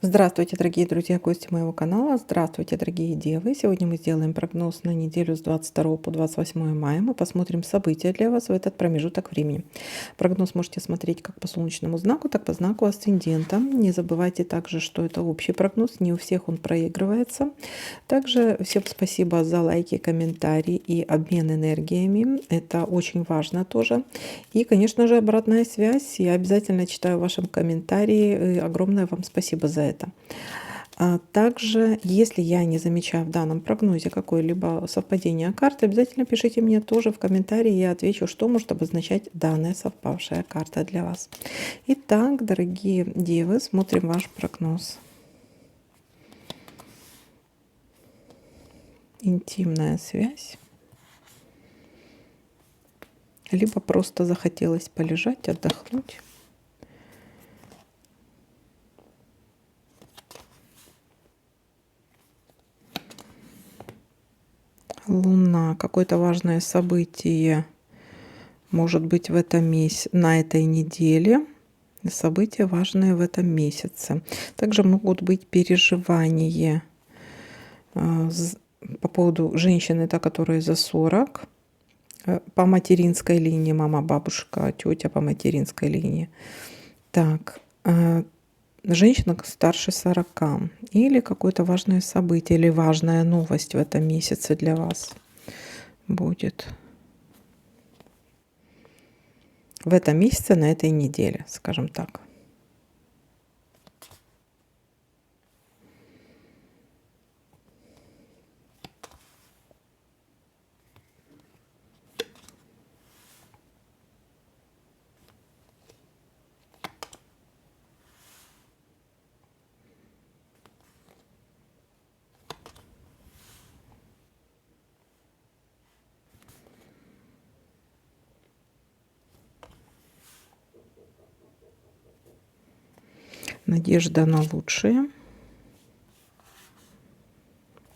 Здравствуйте, дорогие друзья, гости моего канала. Здравствуйте, дорогие девы. Сегодня мы сделаем прогноз на неделю с 22 по 28 мая. Мы посмотрим события для вас в этот промежуток времени. Прогноз можете смотреть как по солнечному знаку, так по знаку асцендента. Не забывайте также, что это общий прогноз, не у всех он проигрывается. Также всем спасибо за лайки, комментарии и обмен энергиями. Это очень важно тоже. И, конечно же, обратная связь. Я обязательно читаю ваши комментарии. И огромное вам спасибо за это. Также, если я не замечаю в данном прогнозе какое-либо совпадение карт, обязательно пишите мне тоже в комментарии, я отвечу, что может обозначать данная совпавшая карта для вас. Итак, дорогие девы, смотрим ваш прогноз. Интимная связь. Либо просто захотелось полежать, отдохнуть. Луна. Какое-то важное событие может быть в этом месяце, на этой неделе. События важные в этом месяце. Также могут быть переживания по поводу женщины, та, которая за 40, по материнской линии, мама, бабушка, тетя по материнской линии. Так, женщина старше 40 или какое-то важное событие или важная новость в этом месяце для вас будет. В этом месяце, на этой неделе, скажем так. Надежда на лучшее,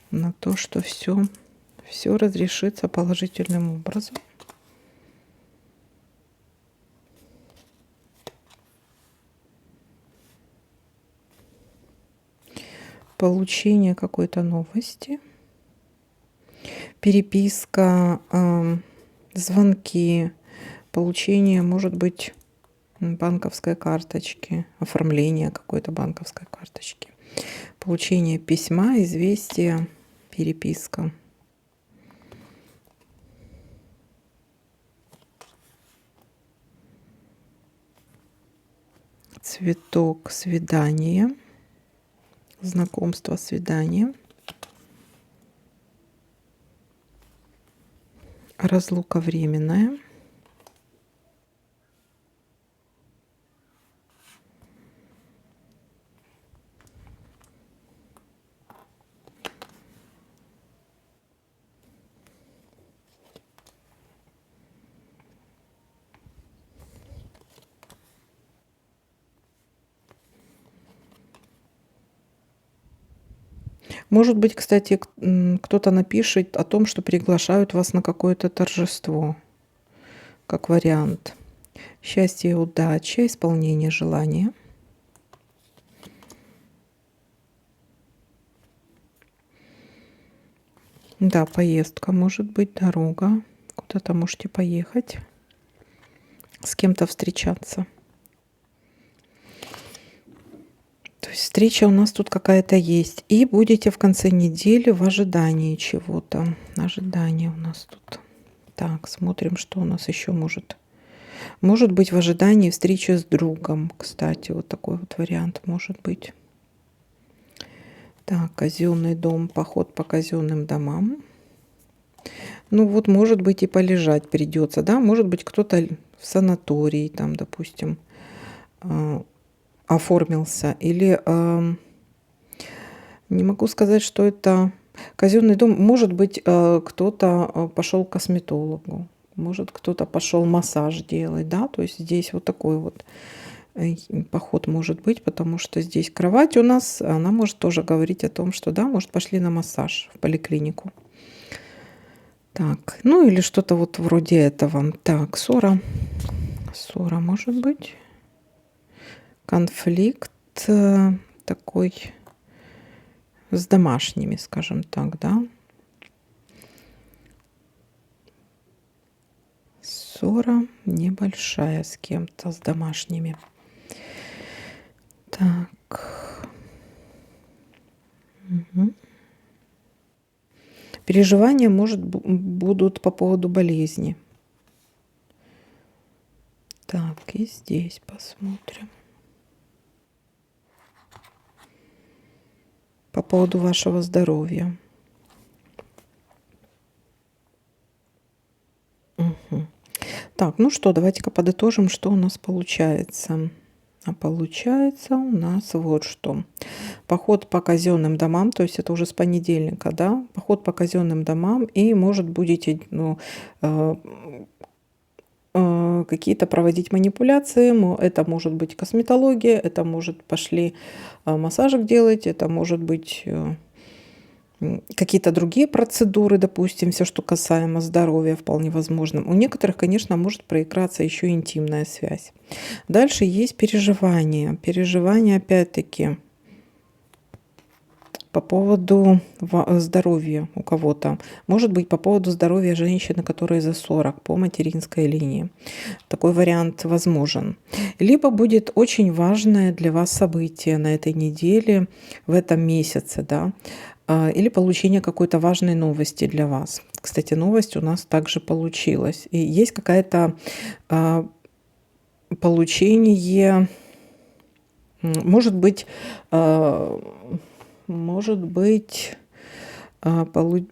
на то, что все разрешится положительным образом. Получение какой-то новости, переписка, звонки, получение, может быть, банковской карточки, оформление какой-то банковской карточки, получение письма, известия, переписка. Цветок, свидание, знакомство, свидание. Разлука временная. Может быть, кстати, кто-то напишет о том, что приглашают вас на какое-то торжество, как вариант. Счастье, удача, исполнение желания. Да, поездка может быть, дорога. Куда-то можете поехать, с кем-то встречаться. То есть встреча у нас тут какая-то есть. И будете в конце недели в ожидании чего-то. Ожидание у нас тут. Так, смотрим, что у нас еще может. Может быть, в ожидании встречи с другом. Кстати, вот такой вот вариант может быть. Так, казенный дом, поход по казенным домам. Ну вот, может быть, и полежать придется, да? Может быть, кто-то в санатории, там, допустим, оформился. Или не могу сказать, что это казенный дом. Может быть, кто-то пошел к косметологу. Может, кто-то пошел массаж делать, да? То есть здесь вот такой вот поход может быть, потому что здесь кровать у нас, она может тоже говорить о том, что, да, может, пошли на массаж в поликлинику. Так, ну или что-то вот вроде этого. Так, ссора. Ссора может быть. Конфликт. такой с домашними, скажем так, да. Ссора небольшая с кем-то, с домашними. Так. Мгм. Переживания, может, будут по поводу болезни. Так, и здесь посмотрим. По поводу вашего здоровья. Мгм. Так, ну что, давайте-ка подытожим, что у нас получается. А получается у нас вот что. Поход по казенным домам, то есть это уже с понедельника, да, поход по казенным домам, и, может, будете, ну, какие-то проводить манипуляции. Это может быть косметология, это может пошли массажик делать, это может быть какие-то другие процедуры, допустим, все, что касаемо здоровья, вполне возможно. У некоторых, конечно, может проиграться еще интимная связь. Дальше есть переживания. Переживания, опять-таки, по поводу здоровья у кого-то. Может быть, по поводу здоровья женщины, которая за 40, по материнской линии. Такой вариант возможен. Либо будет очень важное для вас событие на этой неделе, в этом месяце, да, или получение какой-то важной новости для вас. Кстати, новость у нас также получилась. И есть какая-то получение, может быть,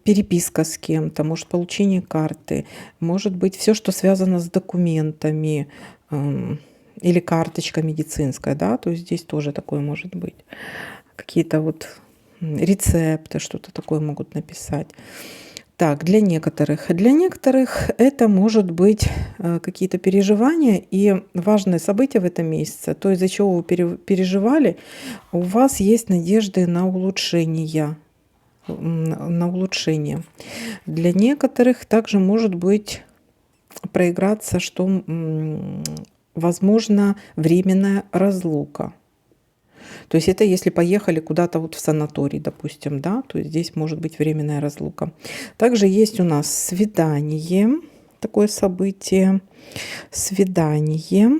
переписка с кем-то, может, получение карты, может быть, все, что связано с документами, или карточка медицинская, да, то есть здесь тоже такое может быть. Какие-то вот рецепты, что-то такое могут написать. Так, для некоторых это может быть какие-то переживания и важные события в этом месяце. То, из-за чего вы переживали, у вас есть надежды на улучшение. Для некоторых также может быть проиграться, что возможно временная разлука. То есть это если поехали куда-то вот в санаторий, допустим, да, то есть здесь может быть временная разлука. Также есть у нас свидание, такое событие, свидание,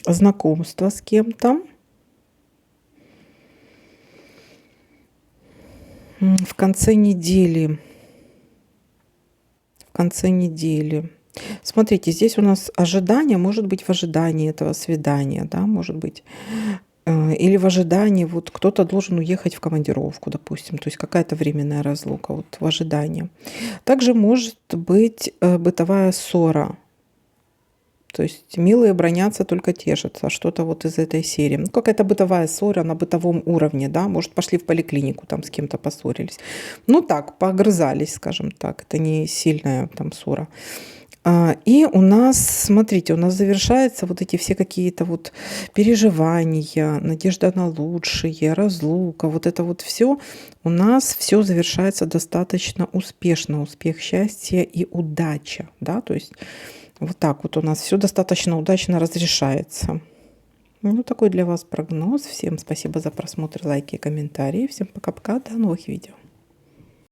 знакомство с кем-то. В конце недели. Смотрите, здесь у нас ожидание, может быть, в ожидании этого свидания, да, может быть. Или в ожидании, вот кто-то должен уехать в командировку, допустим, то есть какая-то временная разлука, вот в ожидании. Также может быть бытовая ссора. То есть милые бранятся, только тешатся. Что-то вот из этой серии. Ну, какая-то бытовая ссора на бытовом уровне, да. Может, пошли в поликлинику, там с кем-то поссорились. Ну, так, погрызались, скажем так. Это не сильная там ссора. И у нас, смотрите, у нас завершаются вот эти все какие-то вот переживания, надежда на лучшее, разлука, вот это вот все. У нас все завершается достаточно успешно. Успех, счастье и удача, да, то есть вот так вот у нас все достаточно удачно разрешается. Ну, такой для вас прогноз. Всем спасибо за просмотр, лайки и комментарии. Всем пока-пока, до новых видео.